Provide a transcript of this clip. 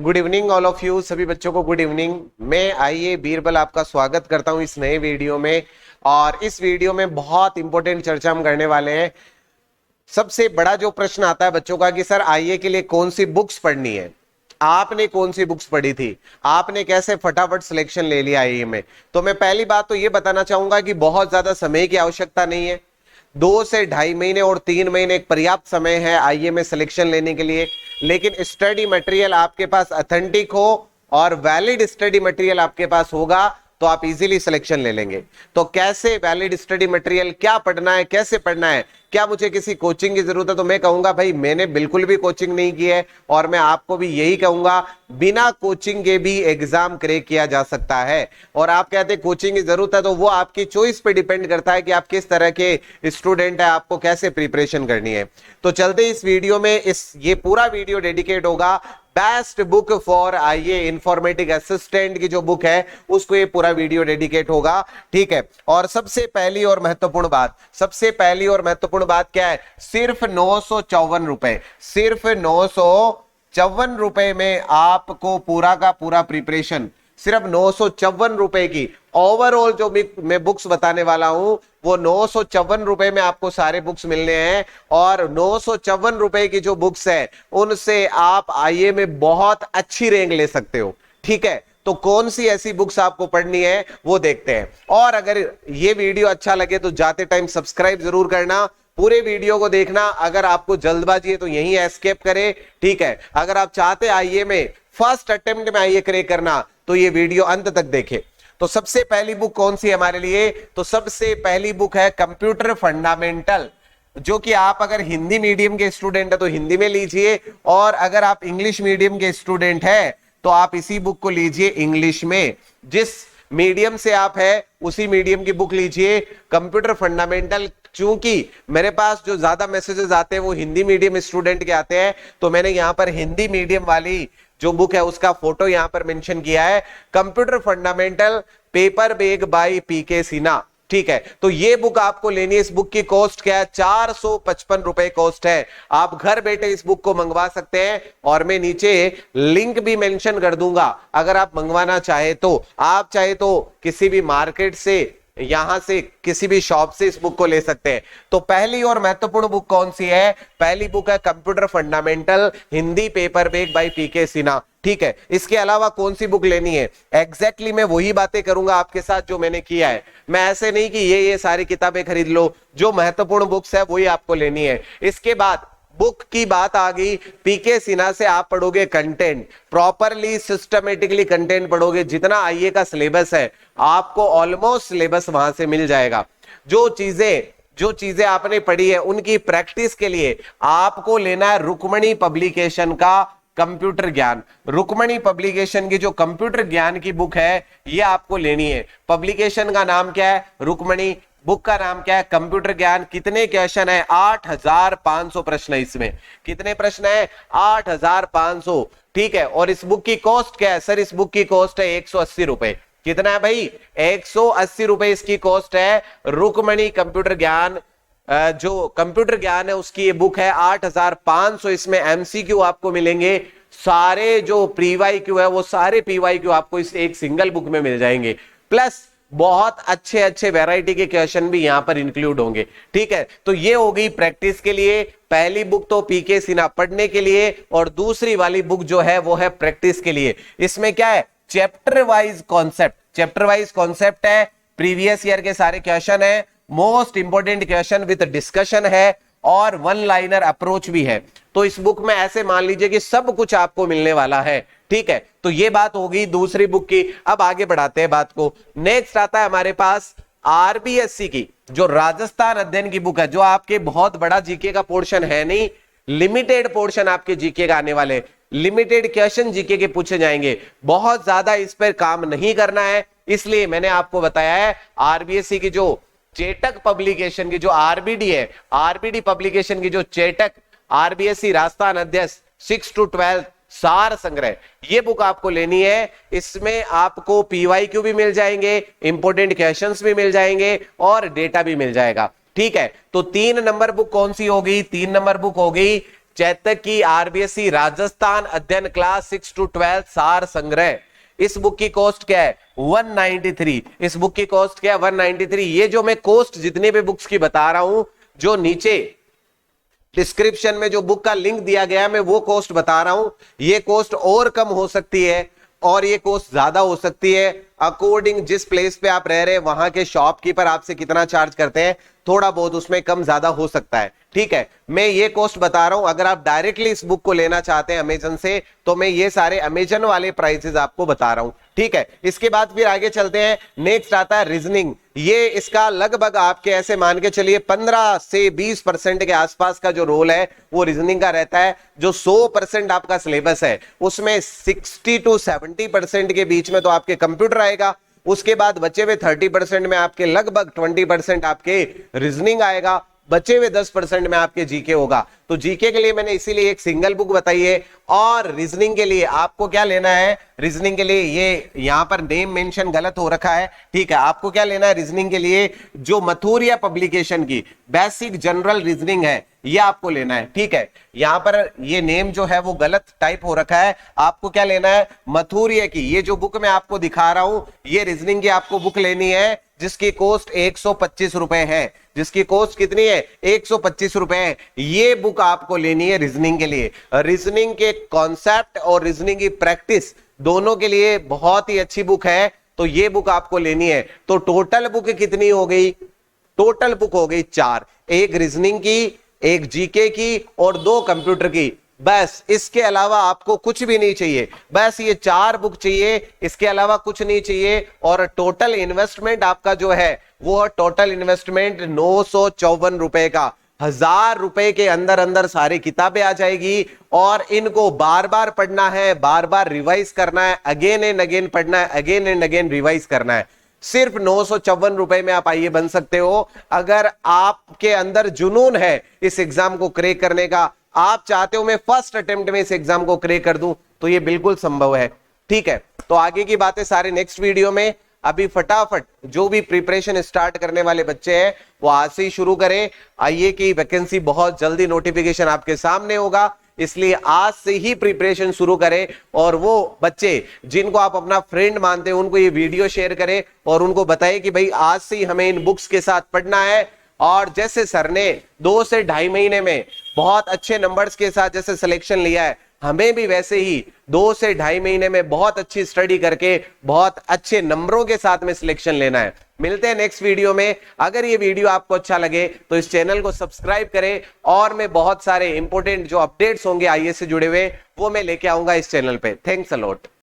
Good evening all of you, सभी बच्चों को गुड इवनिंग। मैं आइए बीरबल आपका स्वागत करता हूं इस नए वीडियो में। और इस वीडियो में बहुत इंपॉर्टेंट चर्चा हम करने वाले हैं। सबसे बड़ा जो प्रश्न आता है बच्चों का कि सर आईए के लिए कौन सी बुक्स पढ़नी है, आपने कौन सी बुक्स पढ़ी थी, आपने कैसे फटाफट सिलेक्शन ले लिया आईए में। तो मैं पहली बात तो ये बताना चाहूंगा कि बहुत ज्यादा समय की आवश्यकता नहीं है। 2 से ढाई महीने और 3 महीने एक पर्याप्त समय है आईए में सिलेक्शन लेने के लिए। लेकिन स्टडी मटेरियल आपके पास ऑथेंटिक हो और वैलिड स्टडी मटेरियल आपके पास होगा तो आप इजीली सिलेक्शन ले लेंगे। तो कैसे वैलिड स्टडी मटेरियल, क्या पढ़ना है, कैसे पढ़ना है, क्या मुझे किसी कोचिंग की जरूरत है? तो मैं कहूंगा भाई मैंने बिल्कुल भी कोचिंग नहीं की है और मैं आपको भी यही कहूंगा बिना कोचिंग के भी एग्जाम क्रैक किया जा सकता है। और आप कहते हैं कोचिंग की जरूरत है, तो वो आपकी चॉइस पे डिपेंड करता है कि आप किस तरह के स्टूडेंट है, आपको कैसे प्रिपरेशन करनी है। तो चलते इस वीडियो में, ये पूरा वीडियो डेडिकेट होगा बेस्ट बुक फॉर आईए इंफॉर्मेटिक असिस्टेंट की जो बुक है उसको ये पूरा वीडियो डेडिकेट होगा, ठीक है। और सबसे पहली और महत्वपूर्ण बात क्या है, सिर्फ 954 रुपए, सिर्फ 954 रुपए में आपको पूरा का पूरा प्रिपरेशन, सिर्फ 954 रुपए की ओवरऑल जो मैं बुक्स बताने वाला हूं वो 954 रुपए में आपको सारे बुक्स मिलने हैं। और 954 रुपए की जो बुक्स है उनसे आप आईए में बहुत अच्छी रैंक ले सकते हो, ठीक है। तो कौन सी ऐसी बुक्स आपको पढ़नी है वो देखते हैं। और अगर ये वीडियो अच्छा लगे तो जाते टाइम सब्सक्राइब जरूर करना, पूरे वीडियो को देखना। अगर आपको जल्दबाजी है तो यहीं एस्केप करें, ठीक है। अगर आप चाहते आईए में फर्स्ट अटेम्प्ट में आईए क्रैक करना तो ये वीडियो अंत तक देखें। तो सबसे पहली बुक कौन सी है हमारे लिए? तो सबसे पहली बुक है कंप्यूटर फंडामेंटल, जो कि आप अगर हिंदी मीडियम के स्टूडेंट है तो हिंदी में लीजिए, और अगर आप इंग्लिश मीडियम के स्टूडेंट है तो आप इसी बुक को लीजिए इंग्लिश में। जिस मीडियम से आप है उसी मीडियम की बुक लीजिए, कंप्यूटर फंडामेंटल। चूंकि मेरे पास जो ज्यादा मैसेजेस आते हैं वो हिंदी मीडियम स्टूडेंट के आते हैं, तो मैंने यहां पर हिंदी मीडियम वाली जो बुक है उसका फोटो यहां पर मेंशन किया है, computer fundamental paperback by PK Sinha, ठीक है। तो ये बुक आपको लेनी है। इस बुक की कॉस्ट क्या है? 455 रुपए कॉस्ट है। आप घर बैठे इस बुक को मंगवा सकते हैं और मैं नीचे लिंक भी मेंशन कर दूंगा। अगर आप मंगवाना चाहे तो, आप चाहे तो किसी भी मार्केट से, यहां से किसी भी शॉप से इस बुक को ले सकते हैं। तो पहली और महत्वपूर्ण बुक कौन सी है? पहली बुक है computer fundamental Hindi paperback by PK Sinha, ठीक है। इसके अलावा कौन सी बुक लेनी है? एग्जैक्टली मैं वही बातें करूंगा आपके साथ जो मैंने किया है। मैं ऐसे नहीं कि ये सारी किताबें खरीद लो, जो महत्वपूर्ण बुक्स है वही आपको लेनी है। इसके बाद बुक की बात आ गई, पीके सिन्हा से आप पढ़ोगे कंटेंट, प्रॉपरली सिस्टमेटिकली कंटेंट पढ़ोगे। जितना आईए का सिलेबस है आपको ऑलमोस्ट सिलेबस वहां से मिल जाएगा। जो चीजें आपने पढ़ी है उनकी प्रैक्टिस के लिए आपको लेना है रुक्मणी पब्लिकेशन का कंप्यूटर ज्ञान। रुक्मणी पब्लिकेशन की जो कंप्यूटर ज्ञान की बुक है ये आपको लेनी है। पब्लिकेशन का नाम क्या है? रुक्मणी। बुक का नाम क्या है? कंप्यूटर ज्ञान। कितने क्वेश्चन है? 8500 प्रश्न है इसमें। कितने प्रश्न है? 8500, ठीक है। और इस बुक की कॉस्ट क्या है? सर इस बुक की कॉस्ट है 180 रुपए। कितना है भाई? 180 रुपए इसकी कॉस्ट है। रुक्मणी कंप्यूटर ज्ञान, जो कंप्यूटर ज्ञान है उसकी ये बुक है 8500। इसमें एमसीक्यू आपको मिलेंगे, सारे जो प्रीवाईक्यू है वो सारे पीवाईक्यू आपको इस एक सिंगल बुक में मिल जाएंगे, प्लस बहुत अच्छे अच्छे वैरायटी के क्वेश्चन भी यहां पर इंक्लूड होंगे, ठीक है। तो ये हो गई प्रैक्टिस के लिए। पहली बुक तो पीके सिन्हा पढ़ने के लिए, और दूसरी वाली बुक जो है वो है प्रैक्टिस के लिए। इसमें क्या है? Chapter wise concept, chapter wise concept है, प्रीवियस ईयर के सारे क्वेश्चन है, most important question with discussion है, और वन लाइनर अप्रोच भी है। तो इस बुक में ऐसे मान लीजिए कि सब कुछ आपको मिलने वाला है, ठीक है। तो ये बात होगी दूसरी बुक की। अब आगे बढ़ाते हैं बात को। नेक्स्ट आता है हमारे पास आरबीएससी की जो राजस्थान अध्ययन की बुक है, जो आपके बहुत बड़ा जीके का पोर्शन है नहीं, लिमिटेड पोर्शन आपके जीके का आने वाले, लिमिटेड क्वेश्चन जीके के पूछे जाएंगे। बहुत ज्यादा इस पर काम नहीं करना है, इसलिए मैंने आपको बताया है आरबीएससी की जो चेटक पब्लिकेशन की जो आरबीडी है, आरबीडी पब्लिकेशन की जो चेटक आरबीएससी राजस्थान अध्ययन 6 to 12 सार संग्रह, ये बुक आपको लेनी है। इसमें आपको पीवाईक्यू भी मिल जाएंगे, इंपोर्टेंट क्वेश्चंस भी मिल जाएंगे और डेटा भी मिल जाएगा, ठीक है। तो 3 नंबर बुक कौन सी होगी? 3 नंबर बुक होगी चैतक की आरबीएससी राजस्थान अध्ययन क्लास 6 to 12 सार संग्रह। इस बुक की कॉस्ट क्या है? 193। इस बुक की कॉस्ट क्या है? 193। ये जो मैं कॉस्ट जितने भी बुक्स की बता रहा हूं, जो नीचे डिस्क्रिप्शन में जो बुक का लिंक दिया गया है, मैं वो कॉस्ट बता रहा हूं। ये कॉस्ट और कम हो सकती है और ये कॉस्ट ज्यादा हो सकती है, अकॉर्डिंग जिस प्लेस पे आप रह रहे हैं वहां के शॉपकीपर आपसे कितना चार्ज करते हैं, थोड़ा बहुत उसमें कम ज्यादा हो सकता है। ठीक है, मैं ये कॉस्ट बता रहा हूं। अगर आप डायरेक्टली इस बुक को लेना चाहते हैं अमेजन से, तो मैं ये सारे अमेजन वाले प्राइसेस आपको बता रहा हूं। ठीक है, इसके बाद फिर आगे चलते हैं। नेक्स्ट आता है रीजनिंग। ये इसका लगभग आपके ऐसे मान के चलिए 15 से 20% के आसपास का जो रोल है वो रीजनिंग का रहता है। जो 100% आपका सिलेबस है उसमें 60 to 70% के बीच में तो आपके कंप्यूटर आएगा। उसके बाद बचे हुए 30% में आपके लगभग 20% आपके रीजनिंग आएगा, बचे हुए 10% में आपके जीके होगा। तो जीके के लिए मैंने इसीलिए एक सिंगल बुक बताई है। और रीजनिंग के लिए आपको क्या लेना है? रीजनिंग के लिए ये यहां पर नेम मेंशन गलत हो रखा है। ठीक है, आपको क्या लेना है रीजनिंग के लिए? जो मथुरिया पब्लिकेशन की बेसिक जनरल रीजनिंग है, ये आपको लेना है। ठीक है, यहां पर ये नेम जो है वो गलत टाइप हो रखा है। आपको क्या लेना है? मथुरिया की ये जो बुक मैं आपको दिखा रहा हूं, ये रीजनिंग की आपको बुक लेनी है, जिसकी कॉस्ट 125 रुपए है। जिसकी कॉस्ट कितनी है? 125 रुपए है। ये बुक आपको लेनी है रीजनिंग के लिए। रीजनिंग के कॉन्सेप्ट और रीजनिंग की प्रैक्टिस दोनों के लिए बहुत ही अच्छी बुक है, तो ये बुक आपको लेनी है। तो टोटल बुक कितनी हो गई? टोटल बुक हो गई 4, एक रीजनिंग की, एक जीके की और 2 कंप्यूटर की। बस इसके अलावा आपको कुछ भी नहीं चाहिए, बस ये 4 बुक चाहिए, इसके अलावा कुछ नहीं चाहिए। और टोटल इन्वेस्टमेंट आपका जो है वो टोटल इन्वेस्टमेंट 954 रुपए का। 1000 रुपए के अंदर अंदर सारी किताबें आ जाएगी और इनको बार बार पढ़ना है, बार बार रिवाइज करना है, अगेन एंड अगेन पढ़ना है, अगेन एंड अगेन रिवाइज करना है। सिर्फ 954 रुपए में आप आइए बन सकते हो। अगर आपके अंदर जुनून है इस एग्जाम को क्रैक करने का, आप चाहते हो मैं फर्स्ट अटेम्प्ट में इस एग्जाम को क्रैक कर दूं, तो ये बिल्कुल संभव है। ठीक है, तो आगे की बातें सारे नेक्स्ट वीडियो में। अभी फटाफट जो भी प्रिपरेशन स्टार्ट करने वाले बच्चे हैं वो आज से ही शुरू करें। आईए की वैकेंसी बहुत जल्दी नोटिफिकेशन आपके सामने होगा, इसलिए आज से ही प्रिपरेशन शुरू करें। और वो बच्चे जिनको आप अपना फ्रेंड मानते हैं उनको ये वीडियो शेयर करें और उनको बताएं कि भाई आज से ही हमें इन बुक्स के साथ पढ़ना है। और जैसे सर ने 2 से 2.5 महीने में बहुत अच्छे नंबर्स के साथ जैसे सिलेक्शन लिया है, हमें भी वैसे ही 2 से 2.5 महीने में बहुत अच्छी स्टडी करके बहुत अच्छे नंबरों के साथ में सिलेक्शन लेना है। मिलते हैं नेक्स्ट वीडियो में। अगर ये वीडियो आपको अच्छा लगे तो इस चैनल को सब्सक्राइब करें और मैं बहुत सारे इंपॉर्टेंट जो अपडेट्स होंगे आईएएस से जुड़े हुए वो मैं लेके आऊंगा इस चैनल पे। Thanks a lot.